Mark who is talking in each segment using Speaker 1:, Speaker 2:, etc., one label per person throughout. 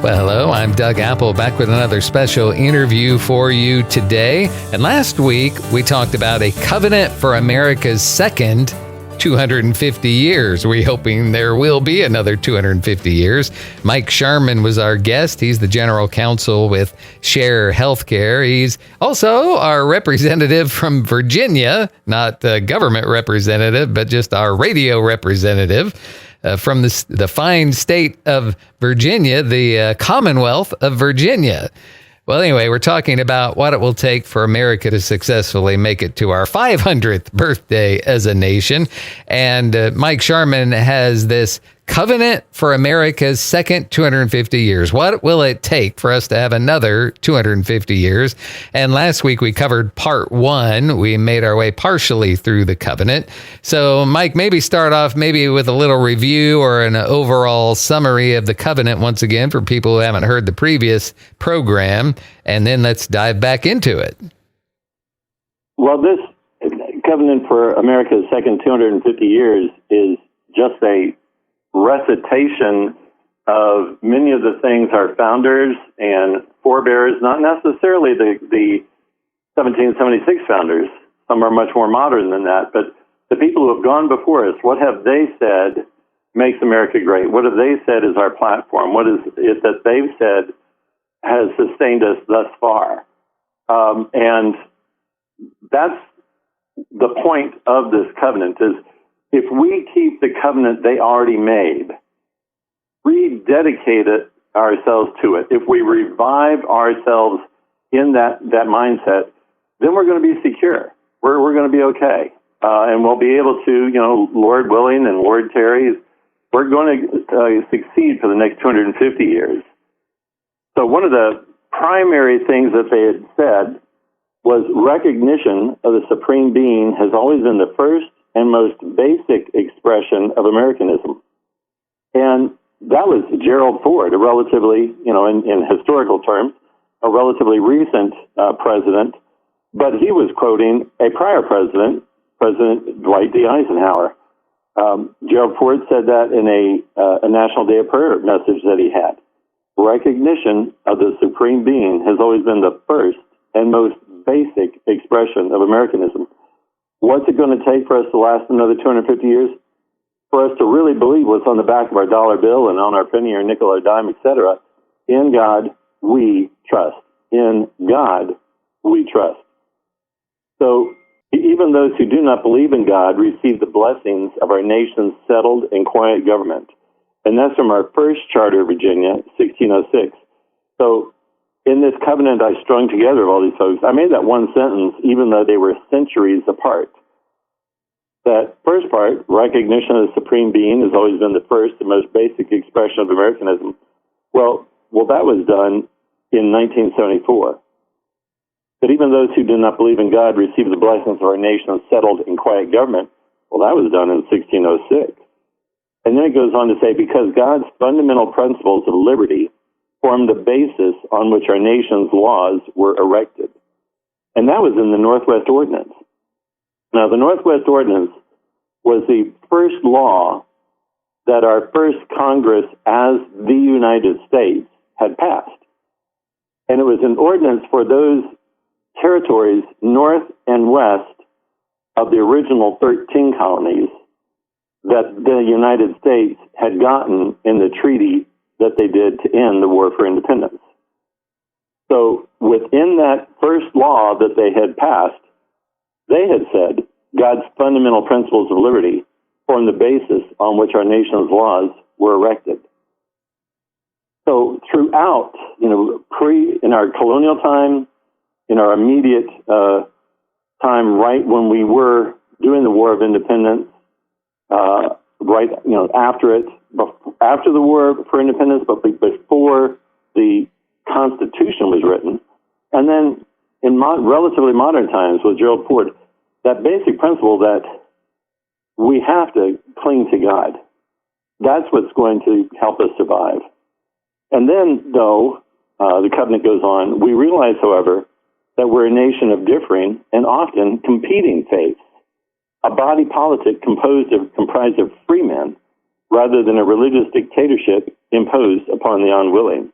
Speaker 1: Well, hello, I'm Doug Apple, back with another special interview for you today. And last week, we talked about a covenant for America's second 250 years. We're hoping there will be another 250 years. Mike Sharman was our guest. He's the general counsel with Share Healthcare. He's also our representative from Virginia, not the government representative, but just our radio representative. From the fine state of Virginia, the Commonwealth of Virginia. Well, anyway, we're talking about what it will take for America to successfully make it to our 500th birthday as a nation. And Mike Sharman has this covenant for America's second 250 years. What will it take for us to have another 250 years? And last week we covered part one. We made our way partially through the covenant. So, Mike, maybe start off with a little review or an overall summary of the covenant once again for people who haven't heard the previous program, and then let's dive back into it.
Speaker 2: Well, this covenant for America's second 250 years is just a recitation of many of the things our founders and forebears, not necessarily the 1776 founders, some are much more modern than that, but the people who have gone before us, what have they said makes America great? What have they said is our platform? What is it that they've said has sustained us thus far? And that's the point of this covenant is, if we keep the covenant they already made, rededicate ourselves to it, if we revive ourselves in that mindset, then we're going to be secure. We're going to be okay. And we'll be able to, Lord willing and Lord tarry, we're going to succeed for the next 250 years. So one of the primary things that they had said was recognition of the Supreme Being has always been the first and most basic expression of Americanism. And that was Gerald Ford, a relatively, in historical terms, a relatively recent president, but he was quoting a prior president, President Dwight D. Eisenhower. Gerald Ford said that in a National Day of Prayer message that he had. Recognition of the Supreme Being has always been the first and most basic expression of Americanism. What's it going to take for us to last another 250 years? For us to really believe what's on the back of our dollar bill and on our penny or nickel or dime, etc. In God, we trust. In God, we trust. So even those who do not believe in God receive the blessings of our nation's settled and quiet government. And that's from our first charter of Virginia, 1606. So in this covenant I strung together of all these folks, I made that one sentence, even though they were centuries apart. That first part, recognition of the Supreme Being, has always been the first and most basic expression of Americanism. Well, that was done in 1974. But even those who do not believe in God receive the blessings of our nation's settled and quiet government. Well, that was done in 1606. And then it goes on to say, because God's fundamental principles of liberty formed the basis on which our nation's laws were erected. And that was in the Northwest Ordinance. Now, the Northwest Ordinance was the first law that our first Congress as the United States had passed. And it was an ordinance for those territories north and west of the original 13 colonies that the United States had gotten in the treaty that they did to end the War for Independence. So within that first law that they had passed, they had said God's fundamental principles of liberty form the basis on which our nation's laws were erected. So throughout, in our colonial time, in our immediate time, right when we were doing the War of Independence, after the War for Independence, but before the Constitution was written, and then in relatively modern times with Gerald Ford, that basic principle that we have to cling to God. That's what's going to help us survive. And then, though, the covenant goes on, we realize, however, that we're a nation of differing and often competing faiths, a body politic comprised of free men, rather than a religious dictatorship imposed upon the unwilling.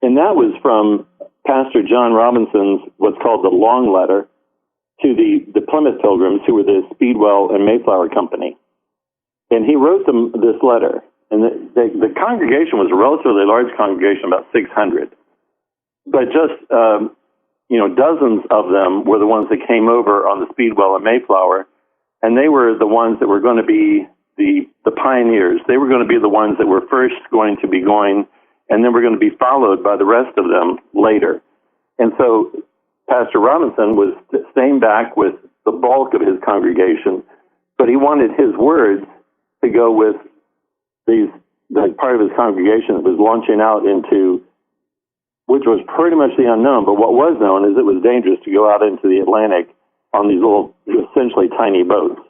Speaker 2: And that was from Pastor John Robinson's, what's called the Long Letter, to the Plymouth Pilgrims, who were the Speedwell and Mayflower Company. And he wrote them this letter. And the congregation was a relatively large congregation, about 600. But just, dozens of them were the ones that came over on the Speedwell and Mayflower. And they were the ones that were going to be the pioneers. They were going to be the ones that were first going to be going, and then were going to be followed by the rest of them later. And so Pastor Robinson was staying back with the bulk of his congregation, but he wanted his words to go with the part of his congregation that was launching out into, which was pretty much the unknown, but what was known is it was dangerous to go out into the Atlantic on these little, essentially tiny boats,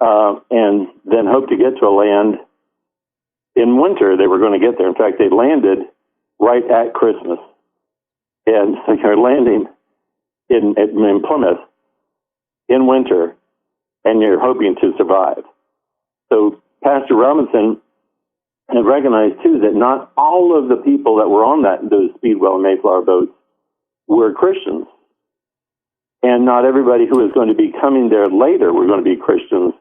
Speaker 2: and then hope to get to a land. In winter, they were going to get there. In fact, they landed right at Christmas. And so they're landing in Plymouth in winter, and you're hoping to survive. So Pastor Robinson had recognized, too, that not all of the people that were on those Speedwell and Mayflower boats were Christians. And not everybody who was going to be coming there later were going to be Christians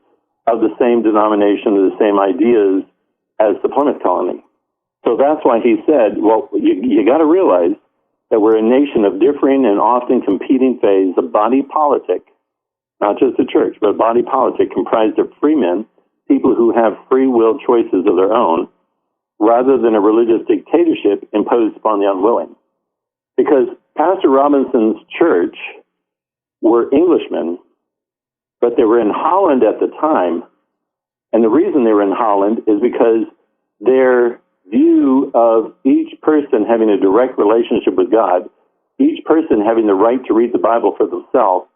Speaker 2: of the same denomination, of the same ideas as the Plymouth colony. So that's why he said, well, you got to realize that we're a nation of differing and often competing faiths, a body politic, not just a church, but a body politic comprised of free men, people who have free will choices of their own, rather than a religious dictatorship imposed upon the unwilling. Because Pastor Robinson's church were Englishmen, but they were in Holland at the time. And the reason they were in Holland is because their view of each person having a direct relationship with God, each person having the right to read the Bible for themselves,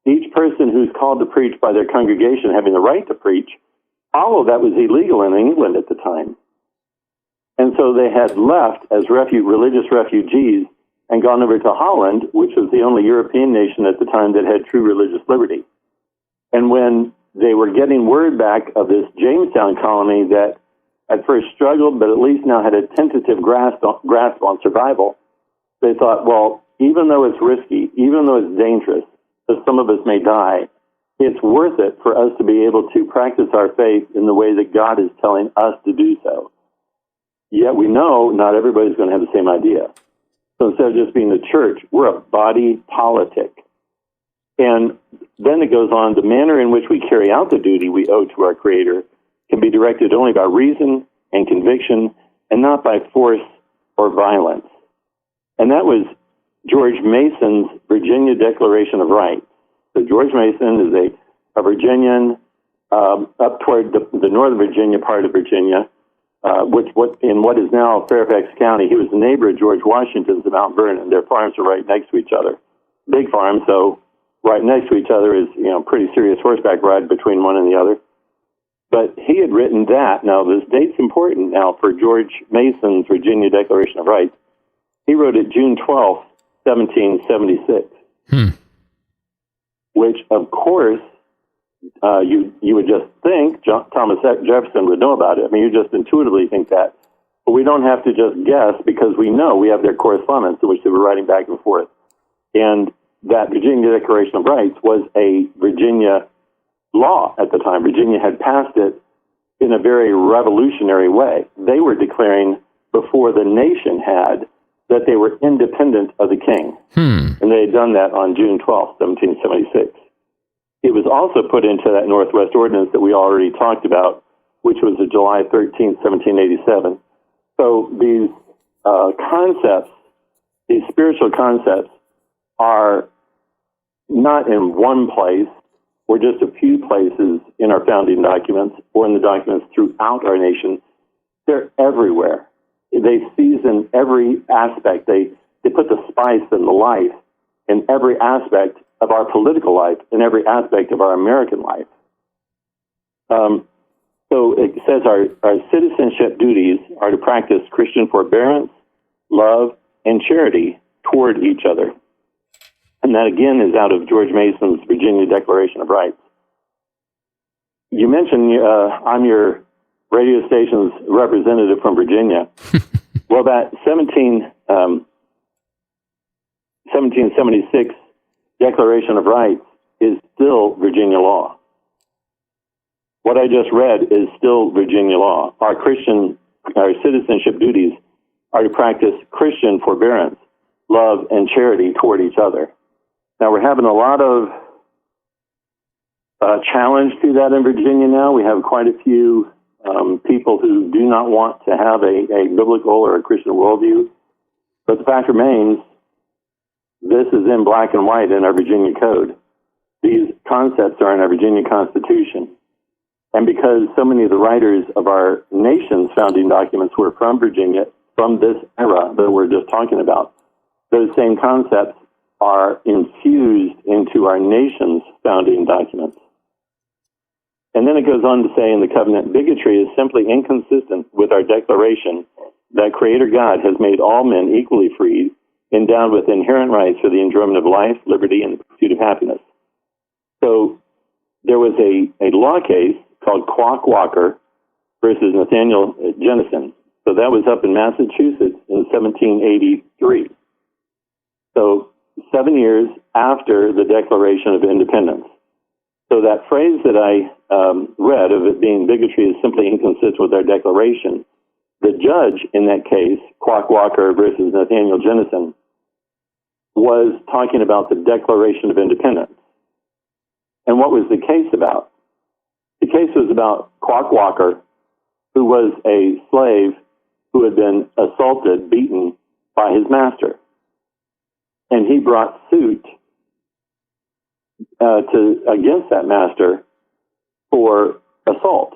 Speaker 2: each person who's called to preach by their congregation having the right to preach, all of that was illegal in England at the time. And so they had left as religious refugees and gone over to Holland, which was the only European nation at the time that had true religious liberty. And when they were getting word back of this Jamestown colony that at first struggled, but at least now had a tentative grasp on survival, they thought, well, even though it's risky, even though it's dangerous, that some of us may die, it's worth it for us to be able to practice our faith in the way that God is telling us to do so. Yet we know not everybody's going to have the same idea. So instead of just being the church, we're a body politic. And then it goes on, the manner in which we carry out the duty we owe to our Creator can be directed only by reason and conviction and not by force or violence. And that was George Mason's Virginia Declaration of Rights. So George Mason is a Virginian up toward the Northern Virginia part of Virginia, in what is now Fairfax County. He was a neighbor of George Washington's at Mount Vernon. Their farms are right next to each other. Big farm, so right next to each other is, pretty serious horseback ride between one and the other. But he had written that. Now, this date's important now for George Mason's Virginia Declaration of Rights. He wrote it June 12th, 1776, which, of course, you would just think Thomas Jefferson would know about it. I mean, you just intuitively think that. But we don't have to just guess because we know we have their correspondence in which they were writing back and forth. And that Virginia Declaration of Rights was a Virginia law at the time. Virginia had passed it in a very revolutionary way. They were declaring before the nation had that they were independent of the king. And they had done that on June 12th, 1776. It was also put into that Northwest Ordinance that we already talked about, which was July 13th, 1787. So these concepts, these spiritual concepts, are not in one place or just a few places in our founding documents or in the documents throughout our nation. They're everywhere. They season every aspect. They put the spice and the life in every aspect of our political life, in every aspect of our American life. So it says our citizenship duties are to practice Christian forbearance, love, and charity toward each other. And that, again, is out of George Mason's Virginia Declaration of Rights. You mentioned I'm your radio station's representative from Virginia. Well, that 1776 Declaration of Rights is still Virginia law. What I just read is still Virginia law. Our citizenship duties are to practice Christian forbearance, love, and charity toward each other. Now, we're having a lot of challenge to that in Virginia now. We have quite a few people who do not want to have a biblical or a Christian worldview. But the fact remains, this is in black and white in our Virginia Code. These concepts are in our Virginia Constitution. And because so many of the writers of our nation's founding documents were from Virginia, from this era that we're just talking about, those same concepts are infused into our nation's founding documents. And then it goes on to say in the covenant, bigotry is simply inconsistent with our declaration that Creator God has made all men equally free, endowed with inherent rights for the enjoyment of life, liberty, and the pursuit of happiness. So there was a law case called Quock Walker versus Nathaniel Jennison. So that was up in Massachusetts in 1783. So 7 years after the Declaration of Independence. So that phrase that I read of it being bigotry is simply inconsistent with our declaration. The judge in that case, Quock Walker versus Nathaniel Jennison, was talking about the Declaration of Independence. And what was the case about? The case was about Quock Walker, who was a slave who had been assaulted, beaten by his master. And he brought suit against that master for assault.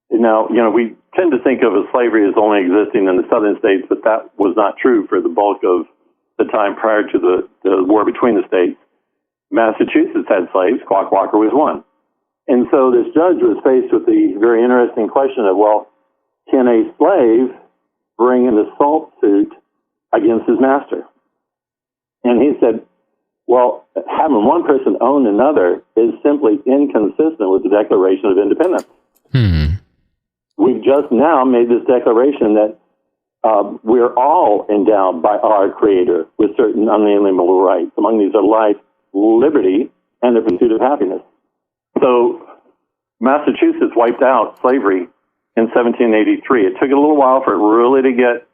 Speaker 2: Now, we tend to think of slavery as only existing in the southern states, but that was not true for the bulk of the time prior to the war between the states. Massachusetts had slaves. Quock Walker was one. And so this judge was faced with the very interesting question of, well, can a slave bring an assault suit against his master? And he said, well, having one person own another is simply inconsistent with the Declaration of Independence. We've just now made this declaration that we're all endowed by our Creator with certain unalienable rights. Among these are life, liberty, and the pursuit of happiness. So Massachusetts wiped out slavery in 1783. It took a little while for it really to get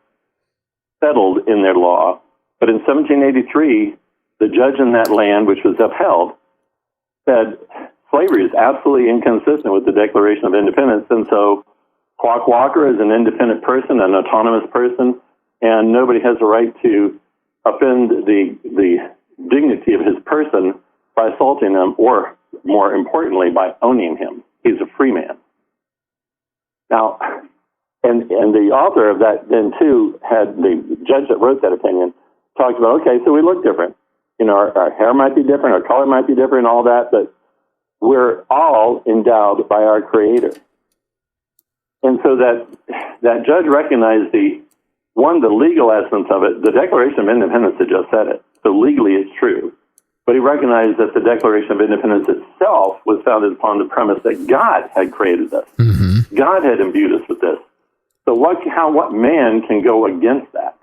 Speaker 2: settled in their law. But in 1783, the judge in that land, which was upheld, said slavery is absolutely inconsistent with the Declaration of Independence. And so Quock Walker is an independent person, an autonomous person, and nobody has a right to offend the dignity of his person by assaulting him, or more importantly, by owning him. He's a free man. Now, and the author of that then too had, the judge that wrote that opinion talked about, okay, so we look different. Our hair might be different, our color might be different, all that, but we're all endowed by our Creator. And so that judge recognized the legal essence of it. The Declaration of Independence had just said it, so legally it's true. But he recognized that the Declaration of Independence itself was founded upon the premise that God had created us. Mm-hmm. God had imbued us with this. So what man can go against that?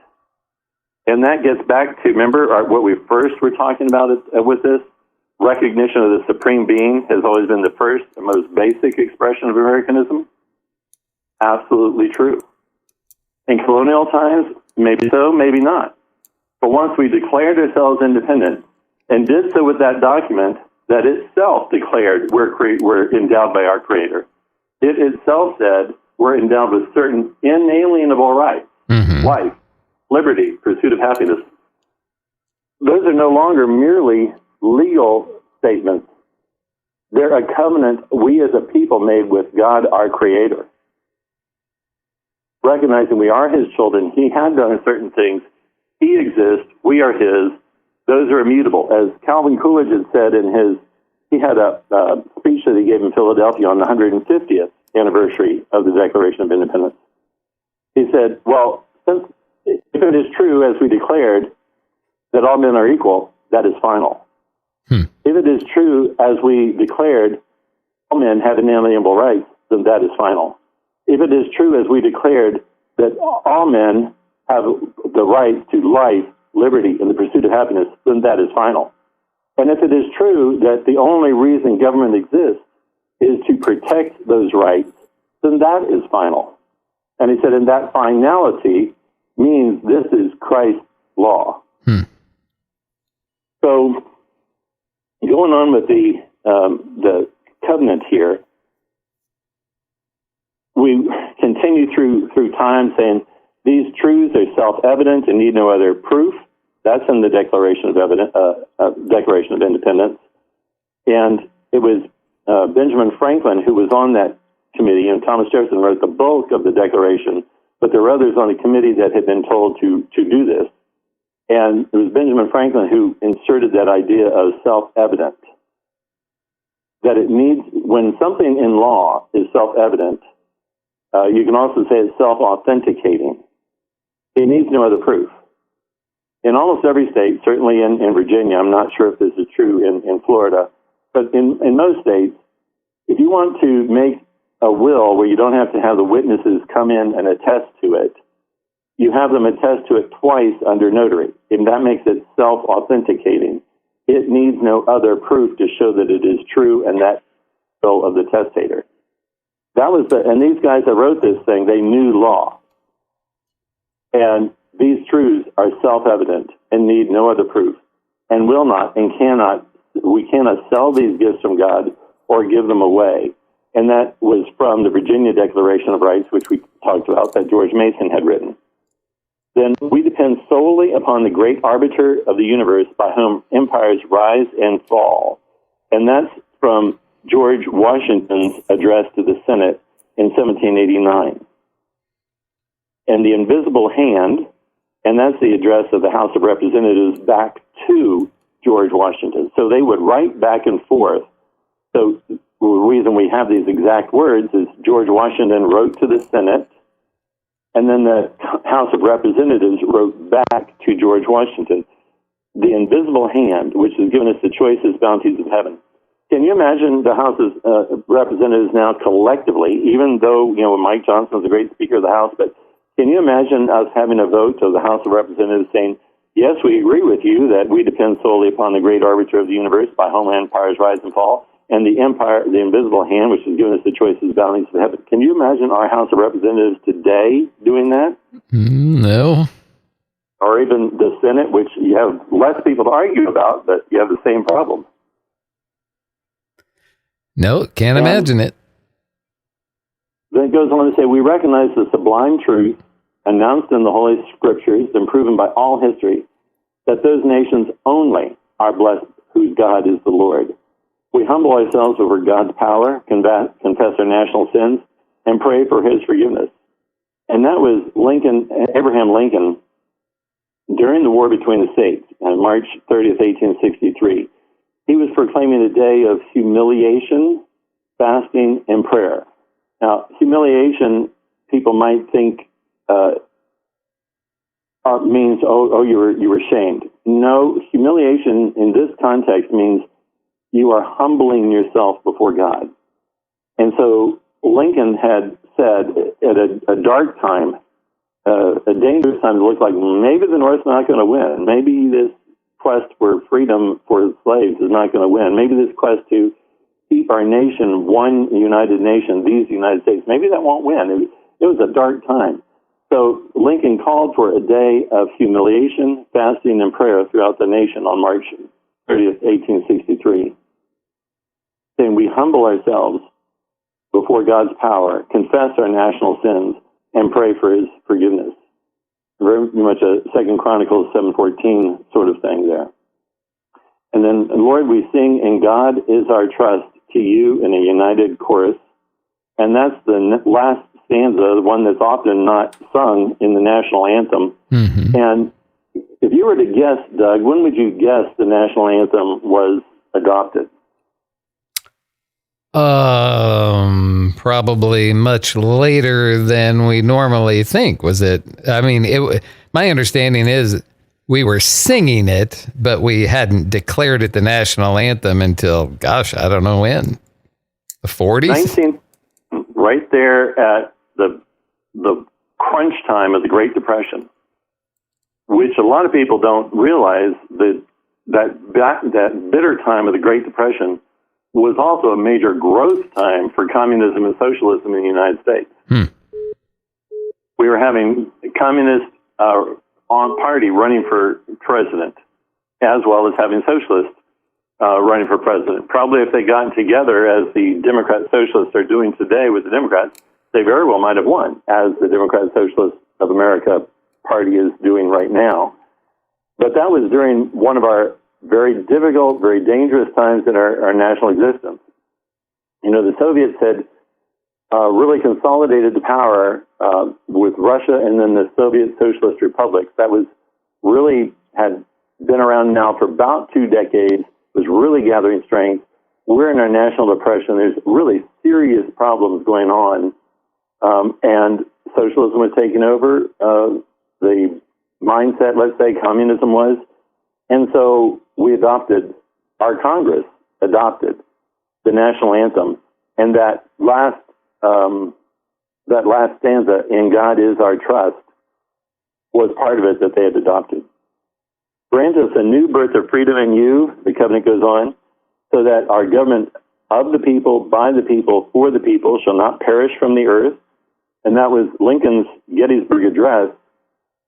Speaker 2: And that gets back to, remember, what we first were talking about with this? Recognition of the Supreme Being has always been the first and most basic expression of Americanism. Absolutely true. In colonial times, maybe so, maybe not. But once we declared ourselves independent, and did so with that document that itself declared we're endowed by our Creator, it itself said we're endowed with certain inalienable rights, life, liberty, pursuit of happiness. Those are no longer merely legal statements. They're a covenant we as a people made with God, our Creator. Recognizing we are His children, He had done certain things. He exists, we are His. Those are immutable. As Calvin Coolidge had said he had a speech that he gave in Philadelphia on the 150th anniversary of the Declaration of Independence. He said, well, if it is true, as we declared, that all men are equal, that is final. If it is true, as we declared, all men have inalienable rights, then that is final. If it is true, as we declared, that all men have the right to life, liberty, and the pursuit of happiness, then that is final. And if it is true that the only reason government exists is to protect those rights, then that is final. And he said, and that finality means this is Christ's law. So, going on with the covenant here, we continue through time saying these truths are self-evident and need no other proof. That's in the Declaration of Independence. And it was Benjamin Franklin who was on that committee, and Thomas Jefferson wrote the bulk of the Declaration, but there were others on the committee that had been told to do this. And it was Benjamin Franklin who inserted that idea of self-evident, that it needs, when something in law is self-evident, you can also say it's self-authenticating. It needs no other proof. In almost every state, certainly in Virginia, I'm not sure if this is true in Florida, but in most states, if you want to make a will where you don't have to have the witnesses come in and attest to it, you have them attest to it twice under notary, and that makes it self-authenticating. It needs no other proof to show that it is true and that will of the testator. That was and these guys that wrote this thing, they knew law. And these truths are self-evident and need no other proof, and will not and cannot, we cannot sell these gifts from God or give them away. And that was from the Virginia Declaration of Rights, which we talked about, that George Mason had written. Then we depend solely upon the great arbiter of the universe by whom empires rise and fall. And that's from George Washington's address to the Senate in 1789. And the invisible hand, and that's the address of the House of Representatives back to George Washington. So they would write back and forth. So the reason we have these exact words is George Washington wrote to the Senate, and then the House of Representatives wrote back to George Washington. The invisible hand, which has given us the choicest bounties of heaven. Can you imagine the House of Representatives now collectively, even though, Mike Johnson is a great Speaker of the House, but can you imagine us having a vote of the House of Representatives saying, yes, we agree with you that we depend solely upon the great arbiter of the universe by whom empires rise and fall, and the invisible hand, which has given us the choicest bounties of heaven. Can you imagine our House of Representatives today doing that?
Speaker 1: No.
Speaker 2: Or even the Senate, which you have less people to argue about, but you have the same problem.
Speaker 1: No, can't imagine it.
Speaker 2: Then it goes on to say, we recognize the sublime truth announced in the Holy Scriptures and proven by all history that those nations only are blessed whose God is the Lord. We humble ourselves over God's power, confess our national sins, and pray for his forgiveness. And that was Abraham Lincoln, during the war between the states, on March 30th, 1863. He was proclaiming a day of humiliation, fasting, and prayer. Now, humiliation, people might think means, you were shamed. No, humiliation in this context means you are humbling yourself before God. And so Lincoln had said at a dark time, a dangerous time, it looked like maybe the North's not going to win. Maybe this quest for freedom for slaves is not going to win. Maybe this quest to keep our nation one united nation, these United States, maybe that won't win. It was a dark time. So Lincoln called for a day of humiliation, fasting, and prayer throughout the nation on March 30th, 1863. Saying we humble ourselves before God's power, confess our national sins, and pray for his forgiveness. Very much a 2 Chronicles 7:14 sort of thing there. And then, Lord, we sing, and God is our trust, to you in a united chorus. And that's the last stanza, the one that's often not sung in the national anthem. Mm-hmm. And if you were to guess, Doug, when would you guess the national anthem was adopted?
Speaker 1: Probably much later than we normally think. Was it? I mean, my understanding is we were singing it, but we hadn't declared it the national anthem until, gosh, I don't know when. The 40s?
Speaker 2: Right there at the crunch time of the Great Depression. which a lot of people don't realize that bitter time of the Great Depression was also a major growth time for communism and socialism in the United States. We were having communist party running for president, as well as having socialists running for president. Probably if they gotten together, as the Democrat Socialists are doing today with the Democrats, they very well might have won, as the Democrat Socialists of America party is doing right now. But that was during one of our very difficult, very dangerous times in our national existence. You know, the Soviets had really consolidated the power with Russia and then the Soviet Socialist Republics. That was really had been around now for about 2 decades, was really gathering strength. We're in our national depression. There's really serious problems going on. And socialism was taking over. The mindset, let's say, communism was. And so we adopted, our Congress adopted the national anthem. And that last stanza, "In God is our trust," was part of it that they had adopted. "Grant us a new birth of freedom in you," the covenant goes on, "so that our government of the people, by the people, for the people shall not perish from the earth." And that was Lincoln's Gettysburg Address,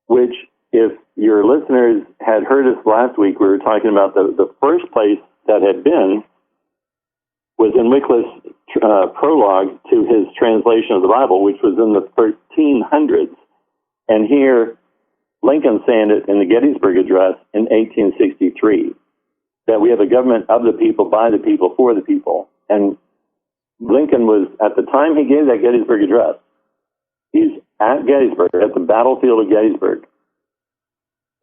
Speaker 2: which, if your listeners had heard us last week, we were talking about the first place that had been was in Wycliffe's prologue to his translation of the Bible, which was in the 1300s. And here, Lincoln saying it in the Gettysburg Address in 1863, that we have a government of the people, by the people, for the people. And Lincoln was, at the time he gave that Gettysburg Address, he's at Gettysburg, at the battlefield of Gettysburg.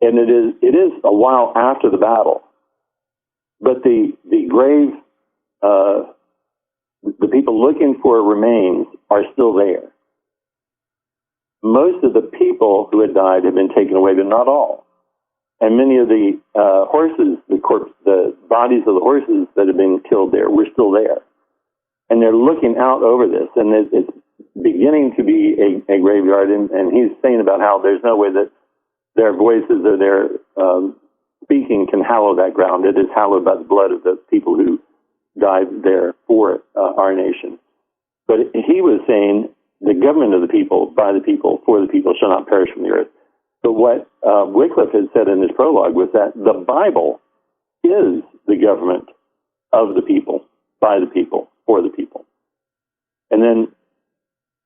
Speaker 2: And it is a while after the battle. But the grave, the people looking for remains are still there. Most of the people who had died had been taken away, but not all. And many of the horses, the bodies of the horses that had been killed there were still there. And they're looking out over this, and it's beginning to be a graveyard. And he's saying about how there's no way that their voices or their speaking can hallow that ground. It is hallowed by the blood of the people who died there for our nation. But he was saying the government of the people, by the people, for the people shall not perish from the earth. But what Wycliffe had said in his prologue was that the Bible is the government of the people, by the people, for the people. And then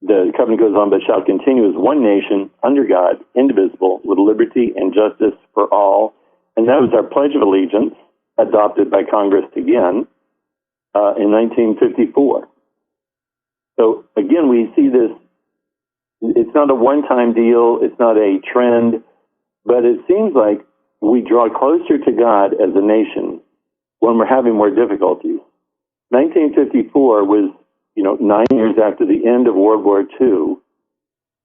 Speaker 2: the covenant goes on, but shall continue as one nation, under God, indivisible, with liberty and justice for all. And that was our Pledge of Allegiance, adopted by Congress again in 1954. So again, we see this. It's not a one-time deal. It's not a trend. But it seems like we draw closer to God as a nation when we're having more difficulties. 1954 was, 9 years after the end of World War II,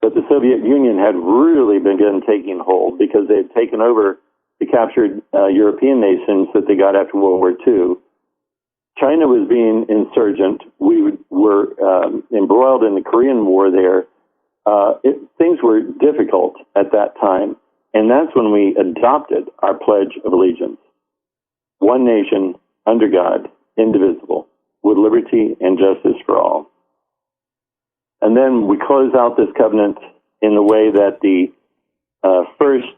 Speaker 2: but the Soviet Union had really begun taking hold because they had taken over the captured European nations that they got after World War II. China was being insurgent. We were embroiled in the Korean War there. Things were difficult at that time, and that's when we adopted our Pledge of Allegiance. One nation, under God, indivisible, with liberty and justice for all. And then we close out this covenant in the way that the First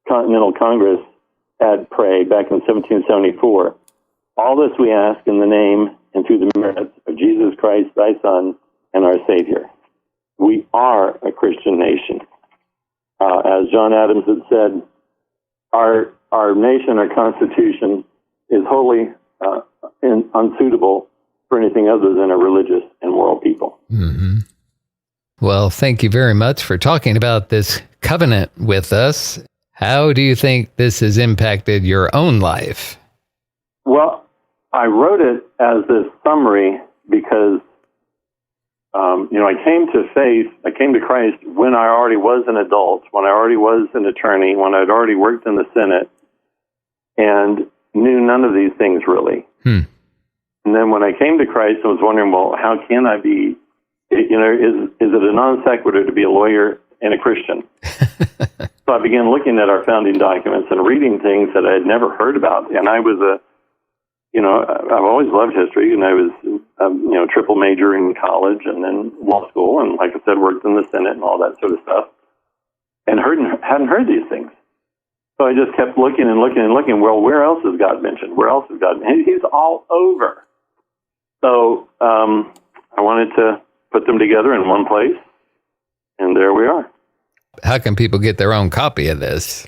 Speaker 2: Continental Congress had prayed back in 1774. All this we ask in the name and through the merits of Jesus Christ, thy Son, and our Savior. We are a Christian nation. As John Adams had said, our nation, our Constitution, is wholly unsuitable for anything other than a religious and moral people.
Speaker 1: Mm-hmm. Well, thank you very much for talking about this covenant with us. How do you think this has impacted your own life?
Speaker 2: Well, I wrote it as this summary because, I came to Christ when I already was an adult, when I already was an attorney, when I'd already worked in the Senate, and knew none of these things really. And then when I came to Christ, I was wondering, well, how can I be, is it a non sequitur to be a lawyer and a Christian? So So I began looking at our founding documents and reading things that I had never heard about. And I was I've always loved history, and I was, triple major in college and then law school, and like I said, worked in the Senate and all that sort of stuff, and hadn't heard these things. So I just kept looking and looking and looking. Well, where else is God mentioned? Where else is God? And He's all over. So I wanted to put them together in one place, and there we are.
Speaker 1: How can people get their own copy of this?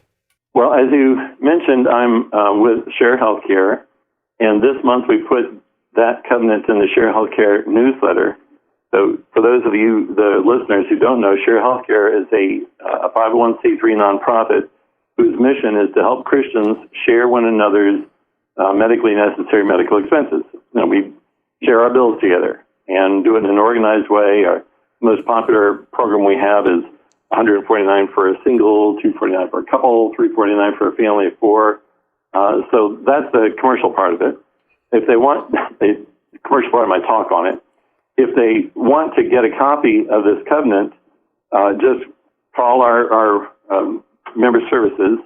Speaker 2: Well, as you mentioned, I'm with Share Healthcare, and this month we put that covenant in the Share Healthcare newsletter. So for those of you, the listeners who don't know, Share Healthcare is a 501c3 nonprofit whose mission is to help Christians share one another's medically necessary medical expenses. We share our bills together and do it in an organized way. Our most popular program we have is $149 for a single, $249 for a couple, $349 for a family of four. So that's the commercial part of it. If they want the commercial part of my talk on it, if they want to get a copy of this covenant, just call our member services,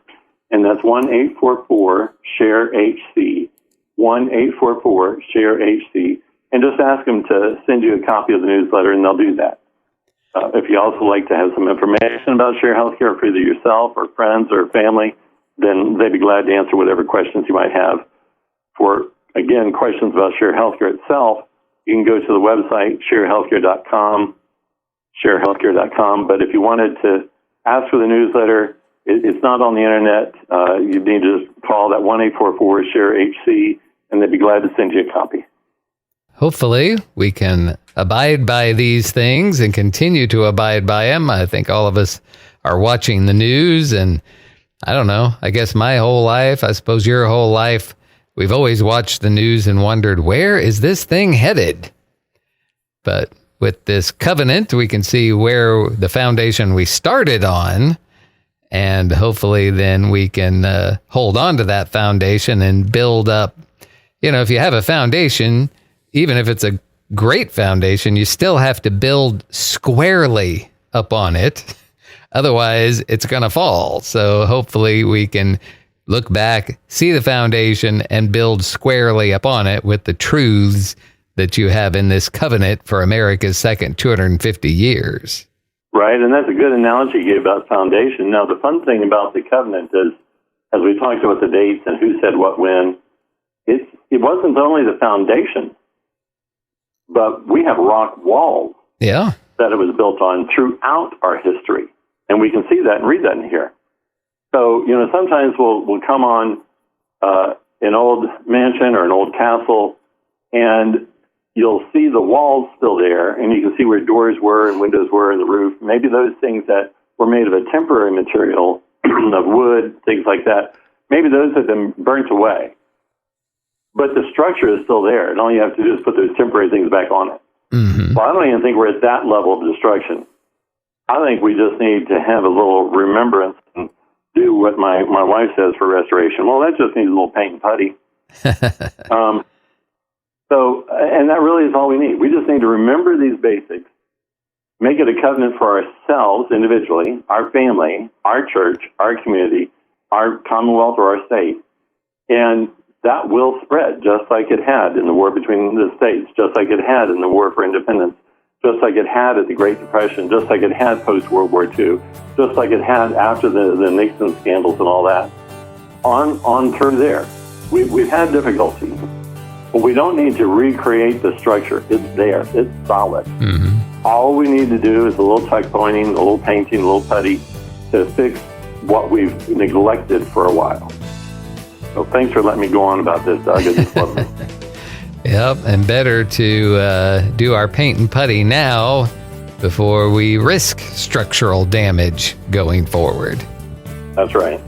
Speaker 2: and that's 1-844-SHARE-HC, 1-844-SHARE-HC, and just ask them to send you a copy of the newsletter, and they'll do that. If you also like to have some information about Share Healthcare for either yourself or friends or family, then they'd be glad to answer whatever questions you might have. For, again, questions about Share Healthcare itself, you can go to the website, sharehealthcare.com, sharehealthcare.com. But if you wanted to ask for the newsletter, it's not on the internet. You need to just call that 1-844-SHARE-HC, and they'd be glad to send you a copy.
Speaker 1: Hopefully, we can abide by these things and continue to abide by them. I think all of us are watching the news, and I don't know, I guess my whole life, I suppose your whole life, we've always watched the news and wondered, where is this thing headed? But with this covenant, we can see where the foundation we started on, and hopefully then we can hold on to that foundation and build up. If you have a foundation, even if it's a great foundation, you still have to build squarely up on it. Otherwise, it's going to fall. So hopefully we can look back, see the foundation, and build squarely upon it with the truths that you have in this covenant for America's second 250 years.
Speaker 2: Right, and that's a good analogy you gave about foundation. Now, the fun thing about the covenant is, as we talked about the dates and who said what when, it wasn't only the foundation, but we have rock walls that it was built on throughout our history. And we can see that and read that in here. So, sometimes we'll come on an old mansion or an old castle, and you'll see the walls still there, and you can see where doors were and windows were in the roof. Maybe those things that were made of a temporary material, of wood, things like that, maybe those have been burnt away. But the structure is still there, and all you have to do is put those temporary things back on it. Mm-hmm. Well, I don't even think we're at that level of destruction. I think we just need to have a little remembrance and do what my wife says for restoration. Well, that just needs a little paint and putty. And that really is all we need. We just need to remember these basics, make it a covenant for ourselves individually, our family, our church, our community, our commonwealth or our state, and that will spread just like it had in the war between the states, just like it had in the war for independence, just like it had at the Great Depression, just like it had post-World War II, just like it had after the Nixon scandals and all that. On through there. We've had difficulties, but we don't need to recreate the structure. It's there. It's solid. Mm-hmm. All we need to do is a little tuck pointing, a little painting, a little putty to fix what we've neglected for a while. So thanks for letting me go on about this, Doug. I just love it.
Speaker 1: Yep, and better to do our paint and putty now before we risk structural damage going forward.
Speaker 2: That's right.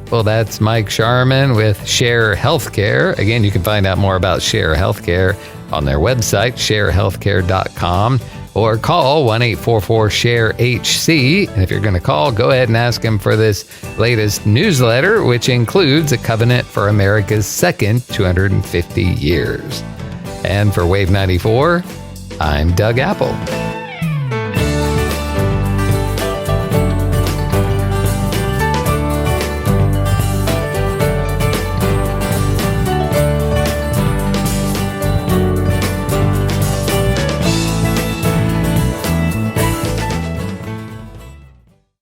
Speaker 1: Well, that's Mike Sharman with Share Healthcare. Again, you can find out more about Share Healthcare on their website, sharehealthcare.com, or call 1-844-SHARE-HC. And if you're going to call, go ahead and ask him for this latest newsletter, which includes a covenant for America's second 250 years. And for Wave 94, I'm Doug Apple.